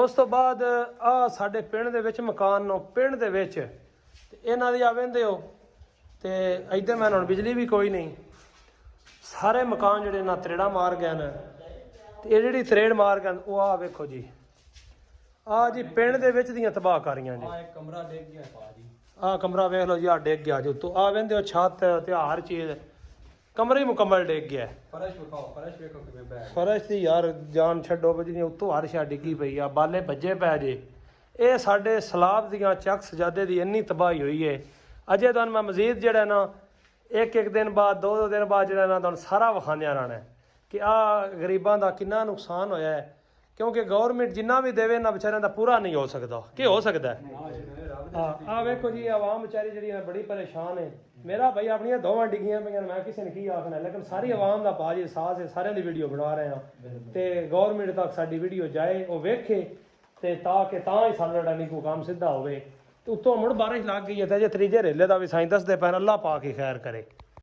ਉਸ ਤੋਂ ਬਾਅਦ ਆ ਸਾਡੇ ਪਿੰਡ ਦੇ ਵਿੱਚ ਮਕਾਨ ਨੂੰ ਪਿੰਡ ਦੇ ਵਿੱਚ ਤੇ ਇਹਨਾਂ ਦੀ ਆ ਵਹਿੰਦੇ ਹੋ ਤੇ ਇੱਧਰ ਮੈਂ ਹੁਣ ਬਿਜਲੀ ਵੀ ਕੋਈ ਨਹੀਂ। ਸਾਰੇ ਮਕਾਨ ਜਿਹੜੇ ਨਾ ਤਰੇੜਾ ਮਾਰ ਗਏ ਨੇ ਤੇ ਇਹ ਜਿਹੜੀ ਤਰੇੜ ਮਾਰ ਗਏ ਉਹ ਆ ਵੇਖੋ ਜੀ, ਆ ਜੀ ਪਿੰਡ ਦੇ ਵਿੱਚ ਦੀਆਂ ਤਬਾਹਕਾਰੀਆਂ ਜੀ। ਇੱਕ ਕਮਰਾ ਡਿੱਗ ਗਿਆ ਭਾਜੀ, ਆ ਕਮਰਾ ਵੇਖ ਲਓ ਜੀ, ਆ ਡਿੱਗ ਗਿਆ ਜੀ ਉੱਤੋਂ। ਆ ਵਹਿੰਦੇ ਹੋ ਛੱਤ ਤੇ ਹਰ ਚੀਜ਼ ਕਮਰੇ ਹੀ ਮੁਕੰਮਲ ਡਿੱਗ ਗਿਆ। ਫਰਸ਼ ਵਿਖਾਓ, ਫਰਸ਼ ਵੇਖੋ ਕਿਵੇਂ ਬੈਠ। ਫਰਸ਼ ਦੀ ਯਾਰ ਜਾਨ ਛੱਡੋ ਬਜੀ, ਉੱਤੋਂ ਹਰ ਸ਼ਾ ਡਿੱਗੀ ਪਈ ਆ, ਬਾਲੇ ਭੱਜੇ ਪੈ ਜੇ। ਇਹ ਸਾਡੇ ਸਲਾਬ ਦੀਆਂ ਚੱਕ ਸਜਾਦੇ ਦੀ ਇੰਨੀ ਤਬਾਹੀ ਹੋਈ ਹੈ। ਅਜੇ ਤੁਹਾਨੂੰ ਮੈਂ ਮਜ਼ੀਦ ਜਿਹੜਾ ਨਾ ਇੱਕ ਦਿਨ ਬਾਅਦ ਦੋ ਦਿਨ ਬਾਅਦ ਜਿਹੜਾ ਨਾ ਤੁਹਾਨੂੰ ਸਾਰਾ ਵਿਖਾਉਂਦਿਆਂ ਰਹਿਣਾ ਕਿ ਆ ਗਰੀਬਾਂ ਦਾ ਕਿੰਨਾ ਨੁਕਸਾਨ ਹੋਇਆ ਹੈ। ਕਿਉਂਕਿ ਗੌਰਮੈਂਟ ਜਿੰਨਾ ਵੀ ਦੇਵੇ ਨਾ ਵਿਚਾਰਿਆਂ ਦਾ ਪੂਰਾ ਨਹੀਂ ਹੋ ਸਕਦਾ। ਕੀ ਹੋ ਸਕਦਾ? ਆ ਵੇਖੋ ਜੀ, ਆਵਾਮ ਵਿਚਾਰੀ ਜਿਹੜੀ ਹੈ ਬੜੀ ਪਰੇਸ਼ਾਨ ਹੈ। ਮੇਰਾ ਭਾਈ ਆਪਣੀਆਂ ਦੋਵਾਂ ਡਿੱਗੀਆਂ ਪਈਆਂ, ਮੈਂ ਕਿਸੇ ਨੇ ਕੀ ਆਖਣਾ, ਲੇਕਿਨ ਸਾਰੀ ਆਵਾਮ ਦਾ ਭਾਜੀ ਸਾਥ ਹੈ, ਸਾਰਿਆਂ ਦੀ ਵੀਡੀਓ ਬਣਾ ਰਹੇ ਹਾਂ ਤੇ ਗੌਰਮੈਂਟ ਤੱਕ ਸਾਡੀ ਵੀਡੀਓ ਜਾਏ, ਉਹ ਵੇਖੇ ਤੇ ਤਾਂ ਹੀ ਸਾਡਾ ਜਿਹੜਾ ਨਹੀਂ ਕੋਈ ਕੰਮ ਸਿੱਧਾ ਹੋਵੇ। ਤੇ ਉੱਤੋਂ ਮੁੜ ਬਾਰਿਸ਼ ਲੱਗ ਗਈ ਹੈ ਤੇ ਅਜੇ ਤੀਜੇ ਰੇਲੇ ਦਾ ਵੀ ਸਾਈਂ ਦੱਸਦੇ ਪੈਣ, ਅੱਲਾਹ ਪਾ ਕੇ ਖੈਰ ਕਰੇ।